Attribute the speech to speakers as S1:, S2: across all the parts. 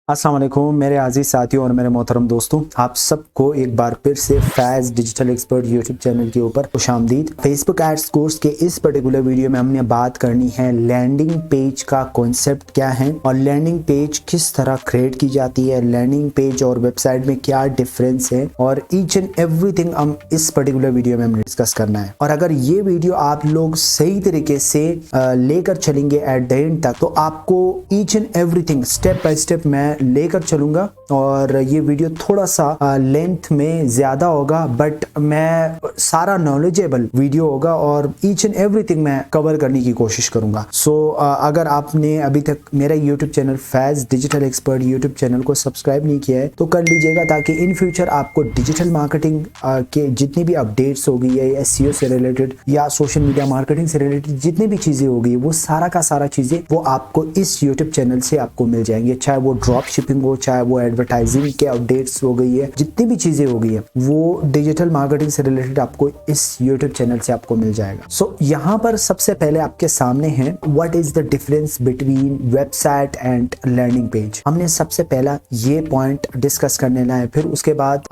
S1: अस्सलाम वालेकुम मेरे अजीज साथियों और मेरे मोहतरम दोस्तों, आप सबको एक बार फिर से फैज़ डिजिटल एक्सपर्ट यूट्यूब चैनल के ऊपर खुशामदीद। फेसबुक एड्स कोर्स के इस पर्टिकुलर वीडियो में हमने बात करनी है लैंडिंग पेज का कॉन्सेप्ट क्या है और लैंडिंग पेज किस तरह क्रिएट की जाती है, लैंडिंग पेज और वेबसाइट में क्या डिफरेंस है और ईच एंड एवरीथिंग हम इस पर्टिकुलर वीडियो में हमने डिस्कस करना है। और अगर ये वीडियो आप लोग सही तरीके से लेकर चलेंगे एट द एंड तक, तो आपको each and everything step by step मैं लेकर चलूंगा। और ये वीडियो थोड़ा सा लेंथ में ज्यादा होगा, बट मैं सारा नॉलेजेबल वीडियो होगा और ईच एंड एवरीथिंग मैं कवर करने की कोशिश करूंगा। सो अगर आपने अभी तक मेरा यूट्यूब चैनल फैज़ डिजिटल एक्सपर्ट यूट्यूब चैनल को सब्सक्राइब नहीं किया है तो कर लीजिएगा, ताकि इन फ्यूचर आपको डिजिटल मार्केटिंग के जितनी भी अपडेट्स हो गई है, एसईओ से रिलेटेड या सोशल मीडिया मार्केटिंग से रिलेटेड जितनी भी चीजें हो गई, वो सारा का सारा चीजें वो आपको इस यूट्यूब चैनल से आपको मिल जाएंगे। चाहे वो ड्रॉप शिपिंग हो, चाहे वो एडवर्टाइजिंग के अपडेट्स हो गई है, जितनी भी चीजें हो गई है वो डिजिटल मार्केटिंग से रिलेटेड आपको इस यूट्यूब चैनल से आपको मिल जाएगा। सो यहाँ पर सबसे पहले आपके सामने है what is the difference between website and landing page. हमने सबसे पहला ये पॉइंट डिस्कस करने है, फिर उसके बाद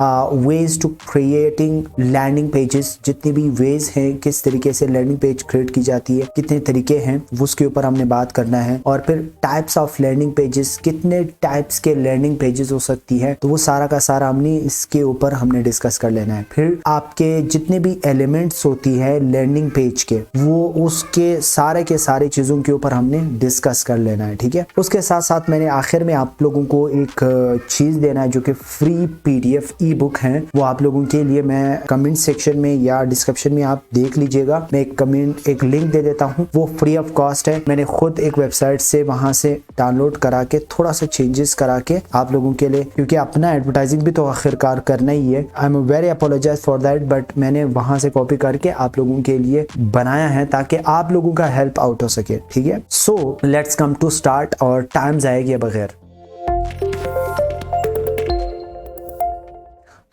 S1: ways to creating landing pages, जितनी भी वेज हैं किस तरीके से लैंडिंग पेज क्रिएट की जाती है, कितने तरीके हैं उसके ऊपर हमने बात करना है। और फिर टाइप्स ऑफ लैंडिंग पेजेस, कितने टाइप्स के लैंडिंग पेजेस हो सकती है, तो वो सारा का सारा हमने इसके ऊपर हमने डिस्कस कर लेना है। फिर आपके जितने भी एलिमेंट्स होती है लैंडिंग पेज के, वो उसके सारे के सारे चीजों के ऊपर हमने डिस्कस कर लेना है, ठीक है। उसके साथ साथ मैंने आखिर में आप लोगों को एक चीज देना है जो कि फ्री पीडीएफ ई बुक है, वो आप लोगों के लिए मैं कमेंट सेक्शन में या डिस्क्रिप्शन में आप देख लीजिएगा। मैं एक लिंक दे देता हूँ, वो फ्री ऑफ कॉस्ट है। मैंने खुद एक वेबसाइट से वहां से डाउनलोड करा के थोड़ा सा चेंजेस करा के आप लोगों के लिए, क्योंकि अपना एडवर्टाइजिंग भी तो आखिरकार करना ही है। I am very apologise for that, but मैंने वहां से कॉपी करके आप लोगों के लिए बनाया है ताकि आप लोगों का हेल्प आउट हो सके, ठीक है। So let's come to start और टाइम जाएगी बगैर।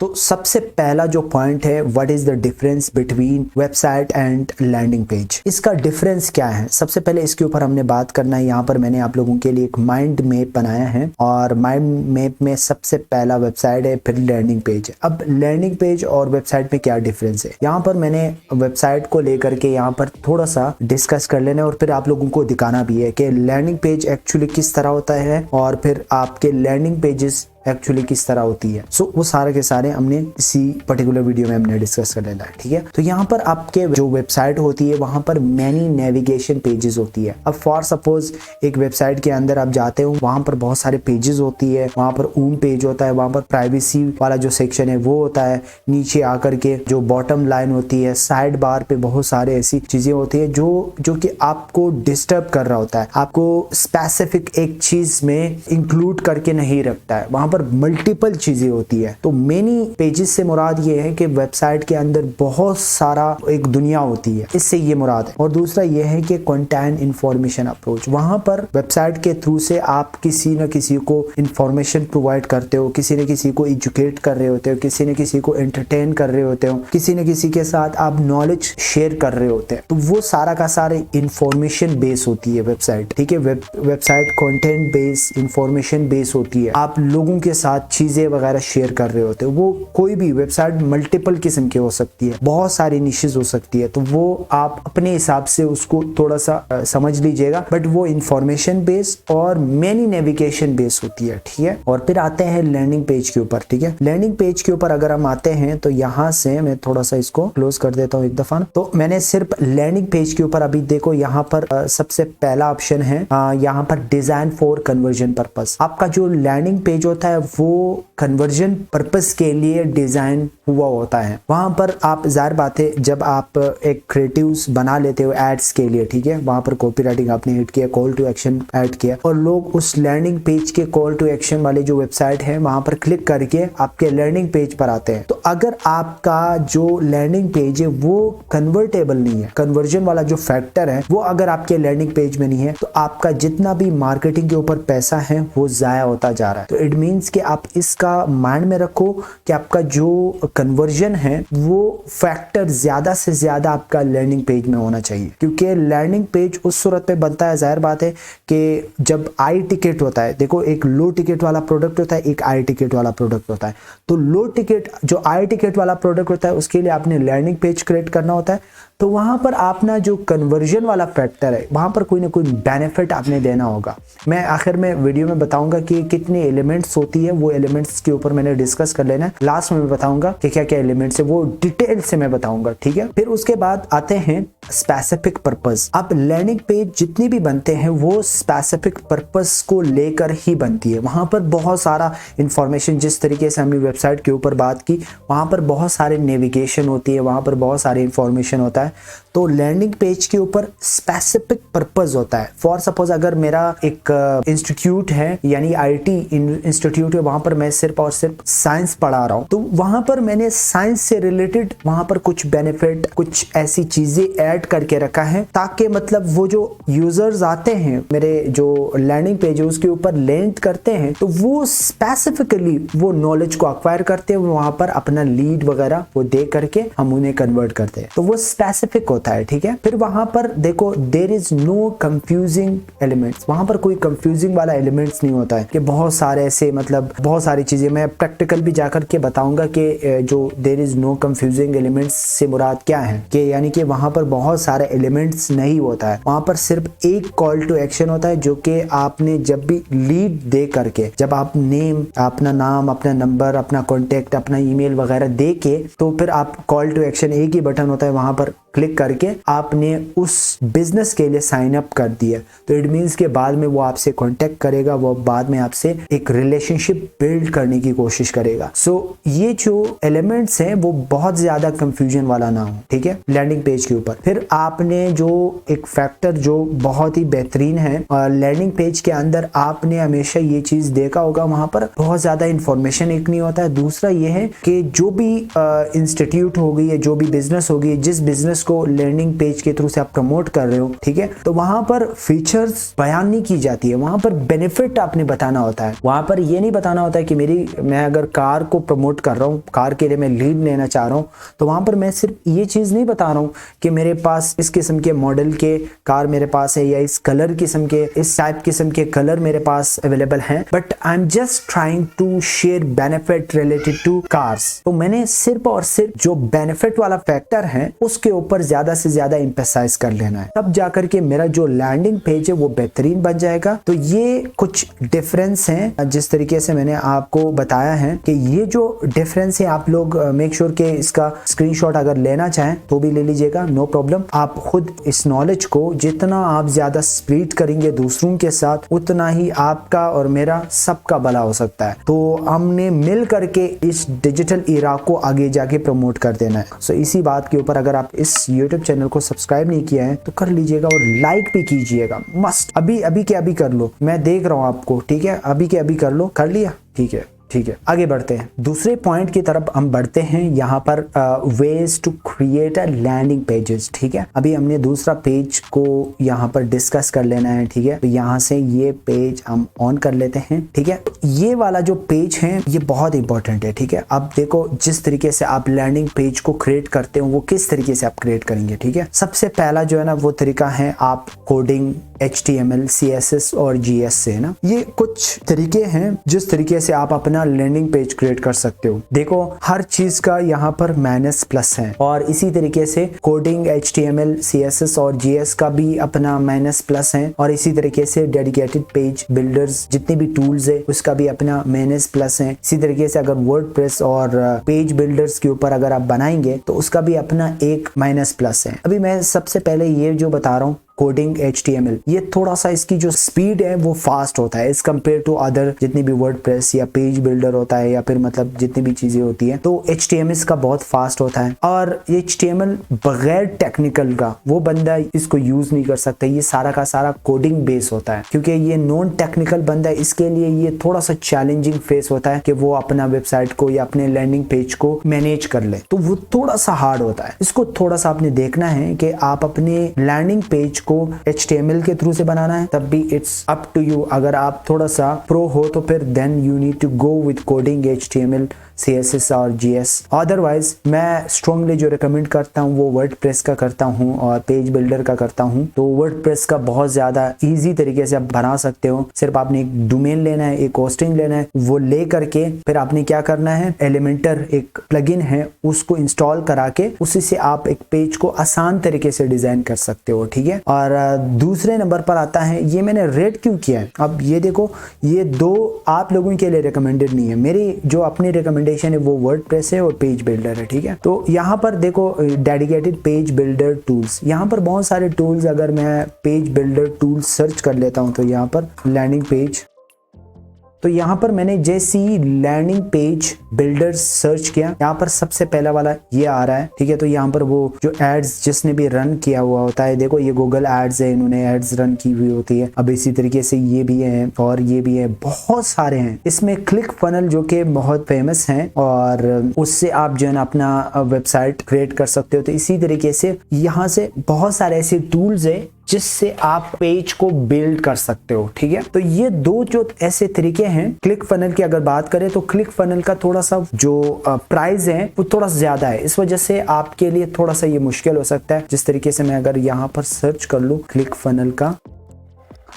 S1: तो सबसे पहला जो पॉइंट है, what is the difference between website and landing page. इसका डिफरेंस क्या है, सबसे पहले इसके ऊपर हमने बात करना है। यहाँ पर मैंने आप लोगों के लिए एक माइंड मैप बनाया है और माइंड मैप में सबसे पहला वेबसाइट है, फिर लैंडिंग पेज है। अब लैंडिंग पेज और वेबसाइट में क्या डिफरेंस है, यहाँ पर मैंने वेबसाइट को लेकर के यहाँ पर थोड़ा सा डिस्कस कर लेना और फिर आप लोगों को दिखाना भी है कि लैंडिंग पेज एक्चुअली किस तरह होता है और फिर आपके लैंडिंग पेजेस एक्चुअली किस तरह होती है। सो वो सारे के सारे हमने इसी पर्टिकुलर वीडियो में हमने डिस्कस कर लेना है, ठीक है। तो यहाँ पर आपके जो वेबसाइट होती है वहां पर मैनी नेविगेशन पेजेस होती है। अब फॉर सपोज एक वेबसाइट के अंदर आप जाते हो, वहां पर बहुत सारे पेजेस होती है, वहां पर होम पेज होता है, वहां पर प्राइवेसी वाला जो सेक्शन है वो होता है, नीचे आकर के जो बॉटम लाइन होती है, साइड बार पे बहुत सारे ऐसी चीजें होती है जो कि आपको डिस्टर्ब कर रहा होता है, आपको स्पेसिफिक एक चीज में इंक्लूड करके नहीं रखता है, वहां पर मल्टीपल चीजें होती है। तो मेनी पेजेस से मुराद ये है कि वेबसाइट के अंदर बहुत सारा एक दुनिया होती है, इससे ये मुराद है। और दूसरा ये है कि कंटेंट इंफॉर्मेशन अप्रोच, वहां पर वेबसाइट के थ्रू से आप किसी न किसी को इंफॉर्मेशन प्रोवाइड करते हो, किसी न किसी को एजुकेट कर रहे होते हो, किसी न किसी को एंटरटेन कर रहे होते हो, किसी न किसी के साथ आप नॉलेज शेयर कर रहे होते हैं। तो वो सारा का सारे इंफॉर्मेशन बेस होती है वेबसाइट, ठीक है। Website content base, information base होती है, आप लोगों के साथ चीजें वगैरह शेयर कर रहे होते हो। वो कोई भी वेबसाइट मल्टीपल किस्म की हो सकती है, बहुत सारी निशेस हो सकती है, तो वो आप अपने हिसाब से उसको थोड़ा सा समझ लीजिएगा, बट वो इंफॉर्मेशन बेस और मेनी नेविगेशन बेस होती है, ठीक है। और फिर आते हैं लैंडिंग पेज के ऊपर, ठीक है। लैंडिंग पेज के ऊपर अगर हम आते हैं तो यहाँ से मैं थोड़ा सा इसको क्लोज कर देता हूँ एक दफा। तो मैंने सिर्फ लैंडिंग पेज के ऊपर अभी देखो, यहाँ पर सबसे पहला ऑप्शन है, यहाँ पर डिजाइन फॉर कन्वर्जन पर्पस। आपका जो लैंडिंग पेज होता है वो कन्वर्जन पर्पस के लिए डिजाइन हुआ होता है। वहां पर आप जाहिर बात है, जब आप एक क्रिएटिव्स बना लेते हो एड्स के लिए, ठीक है, वहां पर कॉपीराइटिंग आपने ऐड किया, कॉल टू एक्शन ऐड किया और लोग उस लैंडिंग पेज के कॉल टू एक्शन वाले जो वेबसाइट है वहां पर क्लिक करके आपके लैंडिंग पेज पर आते हैं। तो अगर आपका जो लैंडिंग पेज है वो कन्वर्टेबल नहीं है, कन्वर्जन वाला जो फैक्टर है वो अगर आपके लैंडिंग पेज में नहीं है, तो आपका जितना भी मार्केटिंग के ऊपर पैसा है वो जाया होता जा रहा है। तो इट मीन मीन्स कि आप इसका माइंड में रखो कि आपका जो कन्वर्जन है वो फैक्टर ज्यादा से ज्यादा आपका लैंडिंग पेज में होना चाहिए, क्योंकि लैंडिंग पेज उस सूरत पे बनता है, जाहिर बात है कि जब आई टिकट होता है, देखो एक लो टिकट वाला प्रोडक्ट होता है, एक आई टिकट वाला प्रोडक्ट होता है। तो लो टिकट जो आई टिकट वाला प्रोडक्ट होता है उसके लिए आपने लैंडिंग पेज क्रिएट करना होता है, तो वहां पर अपना जो कन्वर्जन वाला फैक्टर है वहां पर कोई ना कोई बेनिफिट आपने देना होगा। मैं आखिर में वीडियो में बताऊंगा कि कितने एलिमेंट्स होती है, वो एलिमेंट्स के ऊपर मैंने डिस्कस कर लेना है। लास्ट में मैं बताऊंगा कि क्या क्या एलिमेंट्स है, वो डिटेल से मैं बताऊंगा, ठीक है। फिर उसके बाद आते हैं स्पेसिफिक पर्पस। अब लैंडिंग पेज जितनी भी बनते हैं वो स्पेसिफिक पर्पस को लेकर ही बनती है। वहां पर बहुत सारा इंफॉर्मेशन, जिस तरीके से हमने वेबसाइट के ऊपर बात की, वहां पर बहुत सारे नेविगेशन होती है, वहां पर बहुत सारे इंफॉर्मेशन होता है। तो लैंडिंग पेज के ऊपर स्पेसिफिक पर्पस होता है। फॉर सपोज अगर मेरा एक इंस्टीट्यूट है, यानी आईटी इंस्टीट्यूट है, वहां पर मैं सिर्फ और सिर्फ साइंस पढ़ा रहा हूं, तो वहां पर मैंने साइंस से रिलेटेड वहां पर कुछ बेनिफिट, कुछ ऐसी चीजें ऐड करके रखा है ताकि मतलब वो जो यूजर्स आते हैं मेरे जो लैंडिंग पेज है उसके ऊपर लैंड करते हैं, तो वो स्पेसिफिकली वो नॉलेज को अक्वायर करते हैं, वहां पर अपना लीड वगैरह वो दे करके हम उन्हें कन्वर्ट करते हैं। तो वो स्पेसिफिक होता है, ठीक है। फिर वहां पर देखो there is no confusing elements, वहां पर कोई कंफ्यूजिंग वाला एलिमेंट्स नहीं होता है कि बहुत सारे ऐसे मतलब बहुत सारी चीजें, मैं प्रैक्टिकल भी जाकर के बताऊंगा कि जो there is no confusing elements से मुराद क्या है, कि यानी कि वहां पर बहुत सारे एलिमेंट्स नहीं होता है, वहां पर सिर्फ एक कॉल टू एक्शन होता है, जो कि आपने जब भी लीड दे करके, जब आप नेम, अपना नाम, अपना नंबर, अपना कॉन्टेक्ट, अपना ईमेल वगैरह दे के, तो फिर आप कॉल टू एक्शन, एक ही बटन होता है, वहां पर क्लिक करके आपने उस बिजनेस के लिए साइन अप कर दिया। तो इट मीन्स के बाद में वो आपसे कांटेक्ट करेगा, वो बाद में आपसे एक रिलेशनशिप बिल्ड करने की कोशिश करेगा। सो ये जो एलिमेंट्स हैं वो बहुत ज्यादा कंफ्यूजन वाला ना हो, ठीक है, लैंडिंग पेज के ऊपर। फिर आपने जो एक फैक्टर जो बहुत ही बेहतरीन है लैंडिंग पेज के अंदर, आपने हमेशा ये चीज देखा होगा, वहां पर बहुत ज्यादा इंफॉर्मेशन एक नहीं होता है। दूसरा ये है कि जो भी इंस्टीट्यूट होगी या जो भी बिजनेस होगी, जिस बिजनेस को लैंडिंग पेज के थ्रू से आप प्रमोट कर रहे हो, ठीक है, तो वहां पर फीचर्स बयान नहीं की जाती है, वहां पर बेनिफिट आपने बताना होता है। वहां पर ये नहीं बताना होता है कि मैं अगर कार को प्रमोट कर रहा हूं, कार के लिए मैं लीड लेना चाह रहा हूं, तो वहां पर मैं सिर्फ ये चीज नहीं बता रहा हूं कि मेरे पास इस किस्म के मॉडल के कार मेरे पास है, या इस कलर किस्म के, इस टाइप किस्म के कलर मेरे पास अवेलेबल हैं, but I am just trying to share benefit related to cars. तो मैंने सिर्फ और सिर्फ जो बेनिफिट वाला फैक्टर है उसके ऊपर ज्यादा से ज्यादा एम्फसाइज कर लेना है, तब जाकर के मेरा जो लैंडिंग पेज है वो बेहतरीन बन जाएगा। तो ये कुछ डिफरेंस हैं, जिस तरीके से मैंने आपको बताया है कि ये जो डिफरेंस है, आप लोग मेक श्योर के इसका स्क्रीनशॉट अगर लेना चाहें तो भी ले लीजिएगा, नो प्रॉब्लम। आप खुद इस नॉलेज को जितना आप ज्यादा स्प्रेड करेंगे दूसरों के साथ, उतना ही आपका और मेरा सबका भला हो सकता है। तो हमने मिल करके इस डिजिटल इरा को आगे जाके प्रमोट कर देना है। सो इसी बात के ऊपर अगर आप इस YouTube चैनल को सब्सक्राइब नहीं किया है तो कर लीजिएगा और लाइक भी कीजिएगा, मस्ट। अभी के अभी कर लो, मैं देख रहा हूं आपको, ठीक है, अभी के अभी कर लो, कर लिया, ठीक है। आगे बढ़ते हैं, दूसरे पॉइंट की तरफ हम बढ़ते हैं। यहाँ पर ways to create a landing pages, ठीक है। अभी हमने दूसरा पेज को यहाँ पर डिस्कस कर लेना है, ठीक है। तो यहाँ से ये पेज हम ऑन कर लेते हैं, ठीक है। तो ये वाला जो पेज है ये बहुत इंपॉर्टेंट है, ठीक है। अब देखो जिस तरीके से आप लैंडिंग पेज को क्रिएट करते हो वो किस तरीके से आप क्रिएट करेंगे, ठीक है। सबसे पहला जो है ना वो तरीका है आप कोडिंग HTML, CSS और GS से, ना, ये कुछ तरीके हैं जिस तरीके से आप अपना लैंडिंग पेज क्रिएट कर सकते हो। देखो हर चीज का यहाँ पर माइनस प्लस है, और इसी तरीके से कोडिंग HTML, CSS और GS का भी अपना माइनस प्लस है, और इसी तरीके से डेडिकेटेड पेज बिल्डर्स जितने भी टूल्स है उसका भी अपना माइनस प्लस है। इसी तरीके से अगर वर्डप्रेस और पेज बिल्डर्स के ऊपर अगर आप बनाएंगे तो उसका भी अपना एक माइनस प्लस है। अभी मैं सबसे पहले ये जो बता रहा हूँ कोडिंग HTML, ये थोड़ा सा इसकी जो स्पीड है वो फास्ट होता है एज कम्पेयर टू अदर जितनी भी वर्डप्रेस या पेज बिल्डर होता है, या फिर मतलब जितनी भी चीजें होती है, तो HTML इसका बहुत फास्ट होता है। और HTML बगैर टेक्निकल का वो बंदा इसको यूज नहीं कर सकता, ये सारा का सारा कोडिंग बेस होता है, क्योंकि ये नॉन टेक्निकल बंदा है, इसके लिए ये थोड़ा सा चैलेंजिंग फेस होता है कि वो अपना वेबसाइट को या अपने लैंडिंग पेज को मैनेज कर ले, तो वो थोड़ा सा हार्ड होता है। इसको थोड़ा सा आपने देखना है कि आप अपने लैंडिंग पेज को को HTML के थ्रू से बनाना है तब भी इट्स अप टू यू। अगर आप थोड़ा सा प्रो हो तो फिर then you need to go with coding HTML, CSS और GS। अदरवाइज मैं स्ट्रांगली जो रिकमेंड करता हूँ वो वर्डप्रेस का करता हूँ और पेज बिल्डर का करता हूँ। तो वर्डप्रेस का बहुत ज़्यादा इजी तरीके से आप बना सकते हो। सिर्फ आपने एक डोमेन लेना है, एक होस्टिंग लेना है, वो ले करके फिर आपने क्या करना है, एलिमेंटर एक प्लगइन है उसको इंस्टॉल करा के उसी से आप एक पेज को आसान तरीके से डिजाइन कर सकते हो, ठीक है। और दूसरे नंबर पर आता है, ये मैंने रेड क्यों किया है। अब ये देखो, ये दो आप लोगों के लिए रिकमेंडेड नहीं है, मेरी जो अपनी रिकमेंडेशन है वो वर्डप्रेस है और पेज बिल्डर है, ठीक है। तो यहाँ पर देखो डेडिकेटेड पेज बिल्डर टूल्स, यहाँ पर बहुत सारे टूल्स, अगर मैं पेज बिल्डर टूल्स सर्च कर लेता हूँ तो यहाँ पर लैंडिंग पेज, तो यहाँ पर मैंने जैसी लैंडिंग पेज बिल्डर सर्च किया, यहाँ पर सबसे पहला वाला ये आ रहा है, ठीक है। तो यहाँ पर वो जो एड्स जिसने भी रन किया हुआ होता है, देखो ये गूगल एड्स है, इन्होंने एड्स रन की हुई होती है। अब इसी तरीके से ये भी है और ये भी है, बहुत सारे हैं। इसमें क्लिक फनल जो कि बहुत फेमस है और उससे आप जो है ना अपना वेबसाइट क्रिएट कर सकते हो। तो इसी तरीके से यहाँ से बहुत सारे ऐसे टूल्स है जिससे आप पेज को बिल्ड कर सकते हो, ठीक है। तो ये दो जो ऐसे तरीके हैं। क्लिक फनल की अगर बात करें तो क्लिक फनल का थोड़ा सा जो प्राइस है वो थोड़ा ज्यादा है, इस वजह से आपके लिए थोड़ा सा ये मुश्किल हो सकता है। जिस तरीके से मैं अगर यहाँ पर सर्च कर लूँ क्लिक फनल का,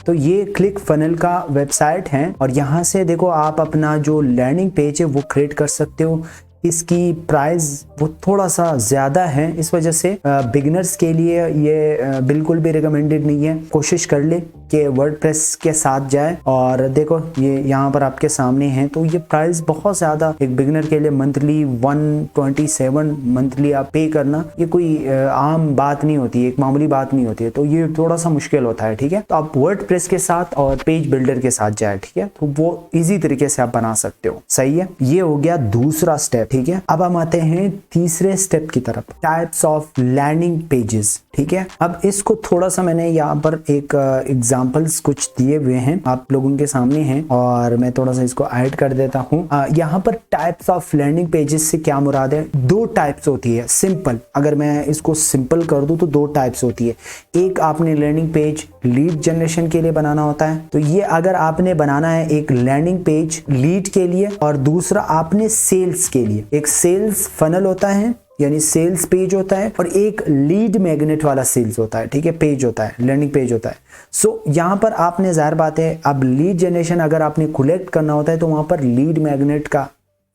S1: तो ये क्लिक फनल का वेबसाइट है और यहाँ से देखो आप अपना जो लैंडिंग पेज है वो क्रिएट कर सकते हो। इसकी प्राइस वो थोड़ा सा ज़्यादा है, इस वजह से बिगिनर्स के लिए ये बिल्कुल भी रिकमेंडेड नहीं है। कोशिश कर ले कि वर्डप्रेस के साथ जाए। और देखो ये यहाँ पर आपके सामने है, तो ये प्राइस बहुत ज़्यादा एक बिगिनर के लिए मंथली 127 मंथली आप पे करना, ये कोई आम बात नहीं होती है, एक मामूली बात नहीं होती है। तो ये थोड़ा सा मुश्किल होता है, ठीक है। तो आप वर्डप्रेस के साथ और पेज बिल्डर के साथ जाए, ठीक है, तो वो ईजी तरीके से आप बना सकते हो, सही है। ये हो गया दूसरा स्टेप, ठीक है। अब हम आते हैं तीसरे स्टेप की तरफ, टाइप्स ऑफ लैंडिंग पेजेस, ठीक है। अब इसको थोड़ा सा मैंने यहाँ पर एक एग्जांपल्स कुछ दिए हुए हैं आप लोगों के सामने हैं और मैं थोड़ा सा इसको ऐड कर देता हूँ। यहाँ पर टाइप्स ऑफ लैंडिंग पेजेस से क्या मुराद है, दो टाइप्स होती है। सिंपल, अगर मैं इसको सिंपल कर दूं तो दो टाइप्स होती है। एक आपने लैंडिंग पेज लीड जनरेशन के लिए बनाना होता है, तो ये अगर आपने बनाना है एक लैंडिंग पेज लीड के लिए, और दूसरा आपने सेल्स के लिए। एक सेल्स फनल होता है यानी सेल्स पेज होता है और एक लीड मैग्नेट वाला सेल्स होता है, ठीक है, पेज होता है, लैंडिंग पेज होता है। सो यहाँ पर आपने जाहिर बात है, अब लीड जनरेशन अगर आपने कलेक्ट करना होता है तो वहां पर लीड मैग्नेट का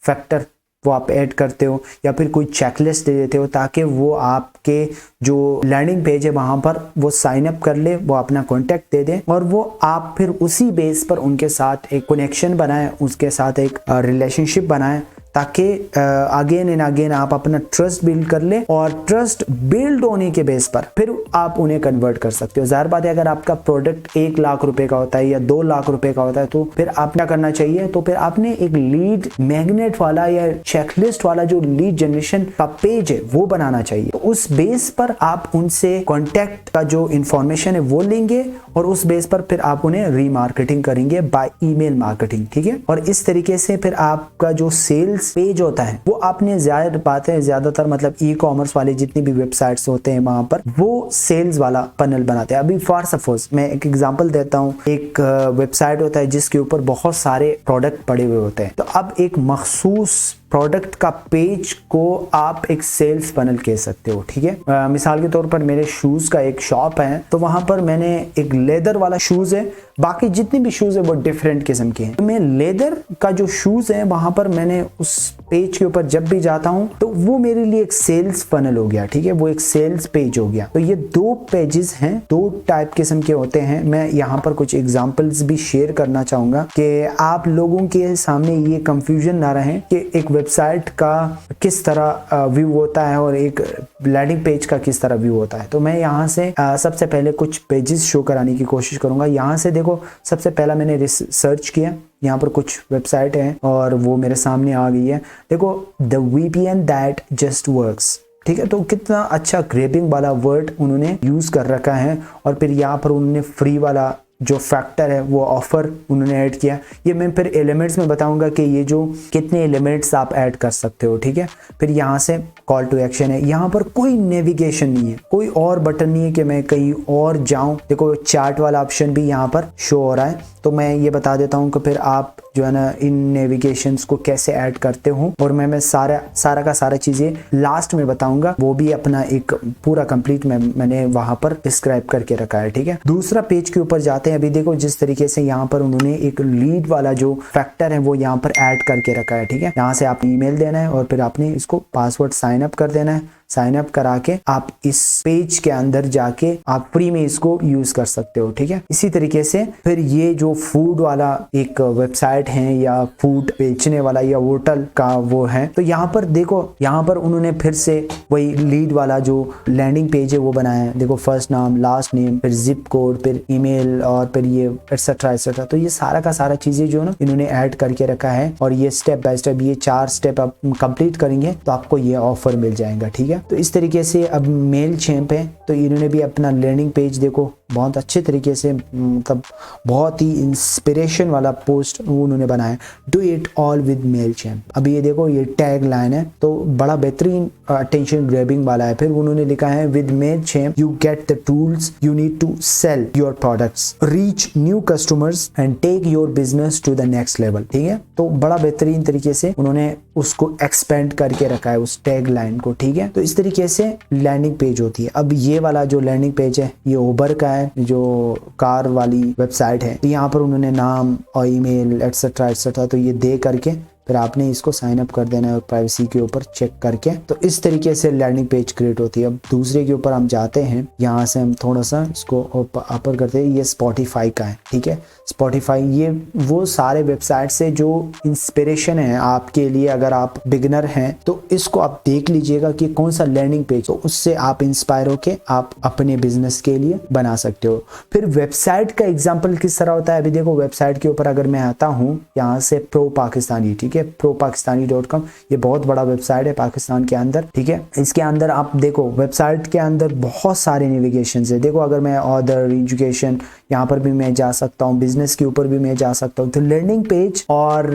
S1: फैक्टर वो आप ऐड करते हो या फिर कोई चेकलिस्ट दे देते हो ताकि वो आपके जो लैंडिंग पेज है वहां पर वो साइन अप कर ले, वो अपना कॉन्टैक्ट दे दे और वो आप फिर उसी बेस पर उनके साथ एक कनेक्शन बनाए, उसके साथ एक रिलेशनशिप बनाए ताकि अगेन एंड अगेन आप अपना ट्रस्ट बिल्ड कर ले और ट्रस्ट बिल्ड होने के बेस पर फिर आप उन्हें कन्वर्ट कर सकते हो। जाहिर बात है, अगर आपका प्रोडक्ट 1 लाख रुपए का होता है या 2 लाख रुपए का होता है तो फिर आप क्या करना चाहिए, तो फिर आपने एक लीड मैग्नेट वाला या चेकलिस्ट वाला जो लीड जनरेशन का पेज है वो बनाना चाहिए। तो उस बेस पर आप उनसे कॉन्टैक्ट का जो इंफॉर्मेशन है वो लेंगे और उस बेस पर फिर आप उन्हें रीमार्केटिंग करेंगे बाय ईमेल मार्केटिंग, ठीक है। और इस तरीके से फिर आपका जो सेल्स पेज होता है वो आपने ज्यादा बात है, ज्यादातर मतलब ई कॉमर्स वाले जितनी भी वेबसाइट्स होते हैं वहां पर वो सेल्स वाला पैनल बनाते हैं। अभी फॉर सपोज मैं एक एग्जांपल देता हूं, एक वेबसाइट होता है जिसके ऊपर बहुत सारे प्रोडक्ट पड़े हुए होते हैं, तो अब एक मखसूस प्रोडक्ट का पेज को आप एक सेल्स पैनल कह सकते हो, ठीक है। मिसाल के तौर पर मेरे शूज का एक शॉप है, तो वहां पर मैंने एक लेदर वाला शूज है, बाकी जितने भी शूज है वो डिफरेंट किस्म के हैं। तो मैं लेदर का जो शूज है वहां पर मैंने उस पेज के ऊपर जब भी जाता हूं तो वो मेरे लिए एक सेल्स पैनल हो गया, ठीक है, वो एक सेल्स पेज हो गया। तो ये दो पेजेस हैं, दो टाइप किस्म के होते हैं। मैं यहाँ पर कुछ एग्जांपल्स भी शेयर करना चाहूंगा कि आप लोगों के सामने ये कंफ्यूजन ना रहे कि एक वेबसाइट का किस तरह व्यू होता है और एक लैंडिंग पेज का किस तरह व्यू होता है। तो मैं यहाँ से सबसे पहले कुछ पेजेस शो कराने की कोशिश करूंगा। यहाँ से देखो, सबसे पहला मैंने सर्च किया, यहाँ पर कुछ वेबसाइट है और वो मेरे सामने आ गई है। देखो, the VPN that just works, ठीक है। तो कितना अच्छा ग्रेपिंग वाला वर्ड उन्होंने यूज कर रखा है और फिर यहाँ पर उन्होंने फ्री वाला जो फैक्टर है वो ऑफर उन्होंने ऐड किया। ये मैं फिर एलिमेंट्स में बताऊंगा कि ये जो कितने एलिमेंट्स आप ऐड कर सकते हो, ठीक है। फिर यहाँ से कॉल टू एक्शन है। यहाँ पर कोई नेविगेशन नहीं है, कोई और बटन नहीं है कि मैं कहीं और जाऊं। देखो चार्ट वाला ऑप्शन भी यहाँ पर शो हो रहा है, तो मैं ये बता देता हूँ कि फिर आप जो है ना इन नेविगेशंस को कैसे ऐड करते हो, और मैं सारा का सारा चीजें लास्ट में बताऊंगा। वो भी अपना एक पूरा कंप्लीट मैंने वहां पर डिस्क्राइब करके रखा है, ठीक है। दूसरा पेज के ऊपर जाते हैं। अभी देखो जिस तरीके से यहाँ पर उन्होंने एक लीड वाला जो फैक्टर है वो यहाँ पर ऐड करके रखा है, ठीक है। यहाँ से आपने ईमेल देना है और फिर आपने इसको पासवर्ड साइन अप कर देना है। साइन अप करा के आप इस पेज के अंदर जाके आप फ्री में इसको यूज कर सकते हो, ठीक है। इसी तरीके से फिर ये जो फूड वाला एक वेबसाइट है या फूड बेचने वाला या होटल का वो है, तो यहाँ पर देखो यहाँ पर उन्होंने फिर से वही लीड वाला जो लैंडिंग पेज है वो बनाया है। देखो फर्स्ट नाम, लास्ट नेम, फिर जिप कोड, फिर ईमेल और फिर ये एटसेट्रा एटसेट्रा। तो ये सारा का सारा चीजें जो ना इन्होंने ऐड करके रखा है, और ये स्टेप बाय स्टेप ये 4 स्टेप आप कंप्लीट करेंगे तो आपको ये ऑफर मिल जाएगा, ठीक है। तो इस तरीके से अब मेलचेम्प है, तो इन्होंने भी अपना लैंडिंग पेज देखो बहुत अच्छे तरीके से, मतलब बहुत ही इंस्पिरेशन वाला पोस्ट उन्होंने बनाया, डू इट ऑल विद मेलचेम्प। अब ये देखो ये टैग लाइन है, तो बड़ा बेहतरीन अटेंशन ग्रैबिंग वाला है। फिर उन्होंने लिखा है with Mailchimp you get the tools you need to sell your products, reach new customers and take your business to the next level, ठीक है। तो बड़ा बेहतरीन तरीके से उन्होंने उसको एक्सपेंड करके रखा है उस टैग लाइन को, ठीक है। तो इस तरीके से लैंडिंग पेज होती है। अब ये वाला जो लैंडिंग पेज है ये उबर का है, जो कार वाली वेबसाइट है। तो यहाँ पर उन्होंने नाम और ईमेल एटसेट्रा एटसेट्रा तो ये दे करके फिर आपने इसको साइन अप कर देना है और प्राइवेसी के ऊपर चेक करके। तो इस तरीके से लैंडिंग पेज क्रिएट होती है। अब दूसरे के ऊपर हम जाते हैं, यहाँ से हम थोड़ा सा इसको अपर करते हैं। ये स्पॉटिफाई का है, ठीक है। स्पॉटिफाई ये वो सारे वेबसाइट से जो इंस्पिरेशन है आपके लिए, अगर आप बिगिनर हैं तो इसको आप देख लीजिएगा कि कौन सा लैंडिंग पेज, तो उससे आप इंस्पायर होके आप अपने बिजनेस के लिए बना सकते हो। फिर वेबसाइट का एग्जाम्पल किस तरह होता है, अभी देखो वेबसाइट के ऊपर अगर मैं आता हूँ यहाँ से प्रो पाकिस्तानी, ठीक है, propakistani.com, ये बहुत बड़ा वेबसाइट है पाकिस्तान के अंदर, ठीक है। इसके अंदर आप देखो वेबसाइट के अंदर बहुत सारे नेविगेशन है। देखो अगर मैं ऑर्डर, एजुकेशन, यहाँ पर भी मैं जा सकता हूँ, बिजनेस के ऊपर भी मैं जा सकता हूँ। तो लैंडिंग पेज और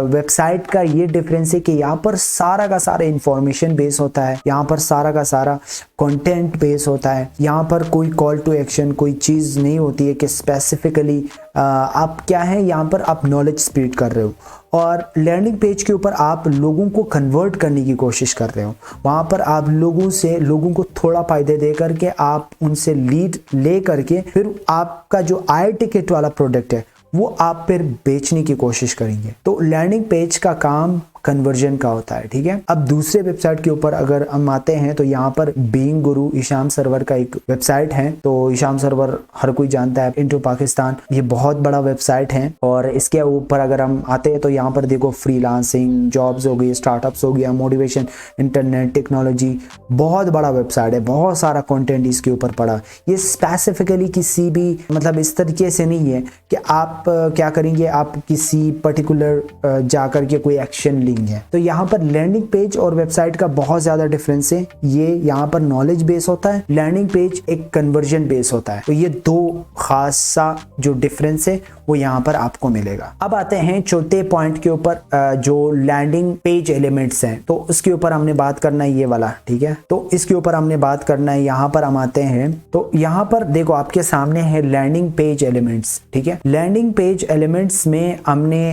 S1: वेबसाइट का ये डिफरेंस है कि यहाँ पर सारा का सारा इंफॉर्मेशन बेस होता है, यहाँ पर सारा का सारा कंटेंट बेस होता है। यहाँ पर कोई कॉल टू एक्शन कोई चीज़ नहीं होती है कि स्पेसिफिकली आप क्या है, यहाँ पर आप नॉलेज स्प्रेड कर रहे हो। और लैंडिंग पेज के ऊपर आप लोगों को कन्वर्ट करने की कोशिश कर रहे हो। वहाँ पर आप लोगों को थोड़ा फायदे दे करके आप उनसे लीड ले करके फिर आपका जो आई टिकट वाला प्रोडक्ट है वो आप फिर बेचने की कोशिश करेंगे। तो लैंडिंग पेज का काम कन्वर्जन का होता है, ठीक है। अब दूसरे वेबसाइट के ऊपर अगर हम आते हैं तो यहाँ पर बीइंग गुरु ईशाम सर्वर का एक वेबसाइट है। तो ईशाम सर्वर हर कोई जानता है, इनटू पाकिस्तान, ये बहुत बड़ा वेबसाइट है। और इसके ऊपर अगर हम आते हैं तो यहाँ पर देखो फ्रीलांसिंग, जॉब्स हो गई, स्टार्टअप्स हो गया, मोटिवेशन, इंटरनेट, टेक्नोलॉजी, बहुत बड़ा वेबसाइट है, बहुत सारा कंटेंट इसके ऊपर पड़ा। ये स्पेसिफिकली किसी भी मतलब इस तरीके से नहीं है कि आप क्या करेंगे, आप किसी पर्टिकुलर जाकर के कोई एक्शन है। तो यहाँ पर लैंडिंग पेज और वेबसाइट का बहुत ज्यादा डिफरेंस है। ये यहाँ पर नॉलेज बेस होता है, लैंडिंग पेज एक कन्वर्जन बेस होता है। तो ये दो खास सा जो डिफरेंस है वो यहाँ पर आपको मिलेगा। अब आते हैं चौथे पॉइंट के ऊपर, जो लैंडिंग पेज एलिमेंट्स हैं। तो उसके ऊपर हमने बात करना है ये वाला, ठीक है। तो इसके ऊपर हमने बात करना है, यहाँ पर हम आते हैं तो यहाँ पर देखो आपके सामने है लैंडिंग पेज एलिमेंट्स, ठीक है। लैंडिंग पेज एलिमेंट्स में हमने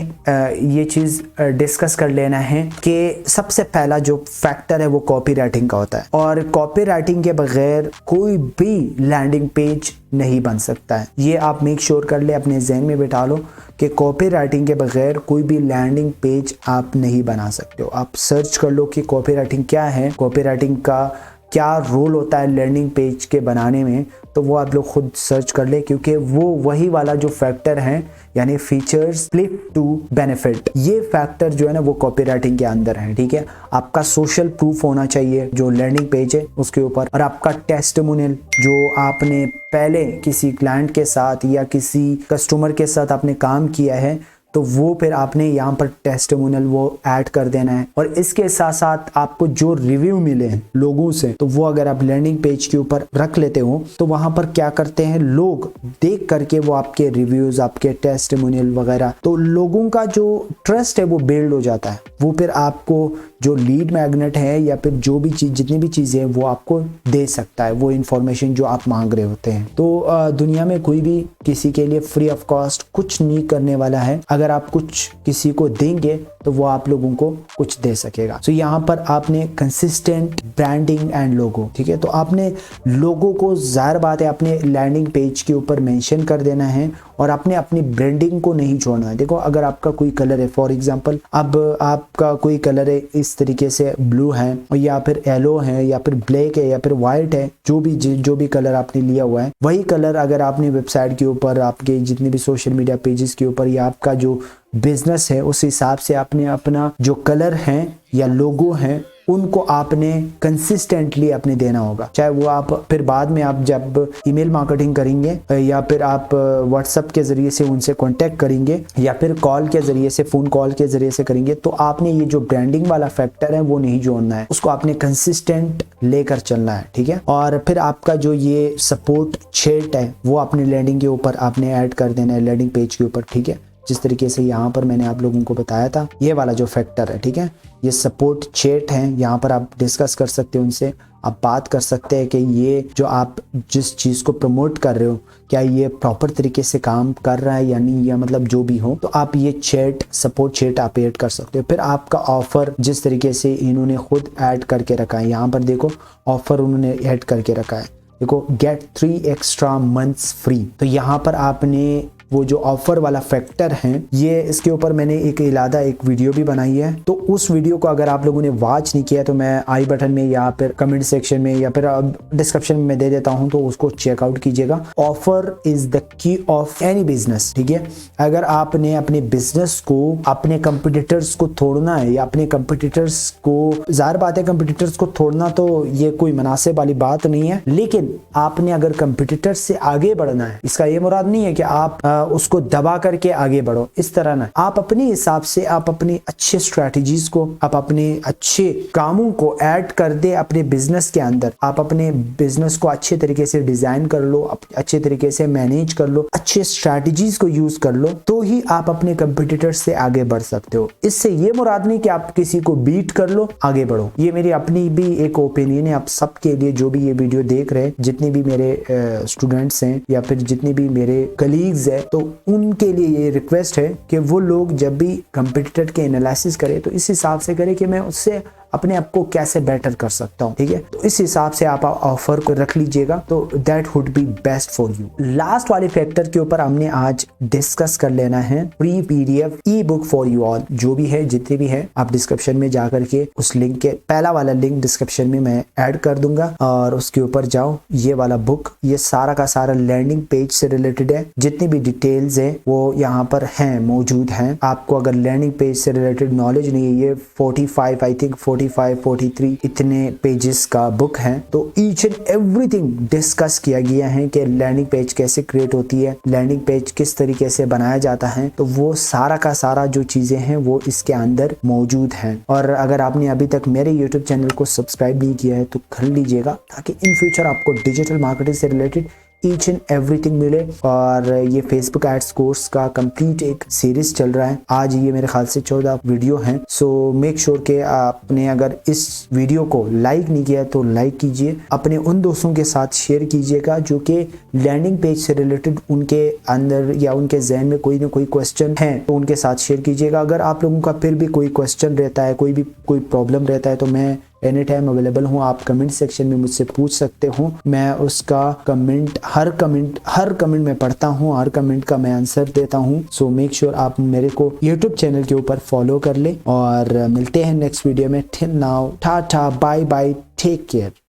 S1: ये चीज डिस्कस कर लेना है कि सबसे पहला जो फैक्टर है वो कॉपीराइटिंग का होता है, और कॉपीराइटिंग के बगैर कोई भी लैंडिंग पेज नहीं बन सकता है। ये आप मेक श्योर कर ले, अपने ज़हन में बिठा लो कि कॉपीराइटिंग के बगैर कोई भी लैंडिंग पेज आप नहीं बना सकते हो। आप सर्च कर लो कि कॉपीराइटिंग क्या है, कॉपीराइटिंग का क्या रोल होता है लैंडिंग पेज के बनाने में, तो वो आप लोग खुद सर्च कर ले, क्योंकि वो वही वाला जो फैक्टर है, यानी फीचर्स स्प्लिट टू बेनिफिट, ये फैक्टर जो है ना वो कॉपीराइटिंग के अंदर है, ठीक है। आपका सोशल प्रूफ होना चाहिए जो लैंडिंग पेज है उसके ऊपर, और आपका टेस्टिमोनियल जो आपने पहले किसी क्लाइंट के साथ या किसी कस्टमर के साथ आपने काम किया है, तो वो फिर आपने यहाँ पर टेस्टिमोनियल वो ऐड कर देना है। और इसके साथ साथ आपको जो रिव्यू मिले हैं लोगों से, तो वो अगर आप लैंडिंग पेज के ऊपर रख लेते हो तो वहां पर क्या करते हैं लोग, देख करके वो आपके रिव्यूज, आपके टेस्टिमोनियल वगैरह, तो लोगों का जो ट्रस्ट है वो बिल्ड हो जाता है। वो फिर आपको जो लीड मैग्नेट है या फिर जो भी चीज, जितनी भी चीजें हैं वो आपको दे सकता है, वो इंफॉर्मेशन जो आप मांग रहे होते हैं। तो दुनिया में कोई भी किसी के लिए फ्री ऑफ कॉस्ट कुछ नहीं करने वाला है। अगर आप कुछ किसी को देंगे तो वो आप लोगों को कुछ दे सकेगा। तो यहाँ पर आपने कंसिस्टेंट ब्रांडिंग एंड लोगो, ठीक है, तो आपने लोगो को ज़ाहिर बात है अपने लैंडिंग पेज के ऊपर मेंशन कर देना है और आपने अपनी ब्रांडिंग को नहीं छोड़ना है। देखो अगर आपका कोई कलर है, फॉर एग्जांपल अब आपका कोई कलर है इस तरीके से ब्लू है या फिर येलो है या फिर ब्लैक है या फिर व्हाइट है, जो भी कलर आपने लिया हुआ है वही कलर अगर आपने वेबसाइट के ऊपर, आपके जितने भी सोशल मीडिया पेजेस के ऊपर या आपका जो बिजनेस है उस हिसाब से आपने अपना जो कलर है या लोगो है उनको आपने कंसिस्टेंटली अपने देना होगा। चाहे वो आप फिर बाद में आप जब ईमेल मार्केटिंग करेंगे या फिर आप व्हाट्सएप के जरिए से उनसे कांटेक्ट करेंगे या फिर कॉल के जरिए से, फोन कॉल के जरिए से करेंगे, तो आपने ये जो ब्रांडिंग वाला फैक्टर है वो नहीं जोड़ना है, उसको आपने कंसिस्टेंट लेकर चलना है, ठीक है। और फिर आपका जो ये सपोर्ट चैट है वो अपने लैंडिंग के ऊपर आपने ऐड कर देना है, लैंडिंग पेज के ऊपर, ठीक है। जिस तरीके से यहाँ पर मैंने आप लोगों को बताया था, ये वाला जो फैक्टर है, ठीक है, ये सपोर्ट चैट है, यहाँ पर आप डिस्कस कर सकते हो उनसे, आप बात कर सकते हैं कि ये जो आप जिस चीज़ को प्रमोट कर रहे हो क्या ये प्रॉपर तरीके से काम कर रहा है या नहीं, या मतलब जो भी हो, तो आप ये चैट, सपोर्ट चैट आप ऐड कर सकते हो। फिर आपका ऑफर जिस तरीके से इन्होंने खुद ऐड करके रखा है, यहाँ पर देखो ऑफर उन्होंने ऐड करके रखा है, देखो गेट 3 एक्स्ट्रा मंथ्स फ्री। तो यहाँ पर आपने वो जो ऑफर वाला फैक्टर है, ये इसके ऊपर मैंने एक इलादा एक वीडियो भी बनाई है, तो उस वीडियो को अगर आप लोगों ने वॉच नहीं किया तो मैं आई बटन में या फिर कमेंट सेक्शन में या फिर डिस्क्रिप्शन में दे देता हूं, तो उसको चेकआउट कीजिएगा। Offer is the key of any business, ठीक है। अगर आपने अपने बिजनेस को अपने कंपटीटर्स को तोड़ना है या अपने कंपटीटर्स को, जाहिर बात है कंपटीटर्स को तोड़ना तो ये कोई मुनासिब वाली बात नहीं है, लेकिन आपने अगर कंपटीटर्स से आगे बढ़ना है, इसका ये मुराद नहीं है कि आप उसको दबा करके आगे बढ़ो, इस तरह ना, आप अपने हिसाब से आप अपनी अच्छे स्ट्रेटजीज को, आप अपने अच्छे कामों को ऐड कर दे अपने बिजनेस के अंदर, आप अपने बिजनेस को अच्छे तरीके से डिजाइन कर लो, अच्छे तरीके से मैनेज कर लो, अच्छे स्ट्रेटजीज को यूज कर लो, तो ही आप अपने कंपटीटर से आगे बढ़ सकते हो। इससे ये मुराद नहीं कि आप किसी को बीट कर लो, आगे बढ़ो, ये मेरी अपनी भी एक ओपिनियन है। आप सबके लिए जो भी ये वीडियो देख रहे हैं, जितने भी मेरे स्टूडेंट्स हैं या फिर जितने भी मेरे कलीग्स है, तो उनके लिए ये रिक्वेस्ट है कि वो लोग जब भी कंपटीटर के एनालिसिस करें तो इस हिसाब से करें कि मैं उससे अपने आप को कैसे बेटर कर सकता हूँ, ठीक है। तो इस हिसाब से आप ऑफर को रख लीजिएगा, तो that would be best for you. Last वाले फैक्टर के ऊपर हमने आज डिस्कस कर लेना है free PDF E book for you all, जो भी है, जितने भी है, आप डिस्क्रिप्शन में जा करके उस लिंक के, पहला वाला लिंक डिस्क्रिप्शन में मैं ऐड कर दूंगा और उसके ऊपर जाओ, ये वाला बुक, ये सारा का सारा लैंडिंग पेज से रिलेटेड है, जितनी भी डिटेल्स है वो यहाँ पर हैं, मौजूद हैं। आपको अगर लैंडिंग पेज से रिलेटेड नॉलेज नहीं है, ये 45 आई थिंक 43 इतने पेजेस का बुक है, तो ईच एंड एवरीथिंग डिस्कस किया गया है कि लैंडिंग पेज कैसे क्रिएट होती है, लैंडिंग पेज किस तरीके से बनाया जाता है, तो वो सारा का सारा जो चीजें हैं वो इसके अंदर मौजूद हैं। और अगर आपने अभी तक मेरे YouTube चैनल को सब्सक्राइब नहीं किया है तो कर लीजिएगा, ताकि इन फ्यूचर आपको डिजिटल मार्केटिंग से रिलेटेड ईच एंड एवरीथिंग मिले। और ये फेसबुक एड्स कोर्स का कंप्लीट एक सीरीज चल रहा है, आज ये मेरे ख्याल से 14 वीडियो हैं। सो मेक श्योर कि आपने अगर इस वीडियो को लाइक नहीं किया तो लाइक कीजिए, अपने उन दोस्तों के साथ शेयर कीजिएगा जो कि लैंडिंग पेज से रिलेटेड उनके अंदर या उनके जहन में कोई ना कोई क्वेश्चन है, तो उनके साथ शेयर कीजिएगा। अगर आप लोगों का फिर भी कोई क्वेश्चन रहता है, कोई प्रॉब्लम रहता है, तो मैं एनी टाइम अवेलेबल हूँ, आप कमेंट सेक्शन में मुझसे पूछ सकते हो, मैं उसका हर कमेंट मैं पढ़ता हूँ, हर कमेंट का मैं आंसर देता हूँ। सो मेक श्योर आप मेरे को यूट्यूब चैनल के ऊपर फॉलो कर ले, और मिलते हैं नेक्स्ट वीडियो में। Till now tata, bye bye, take care.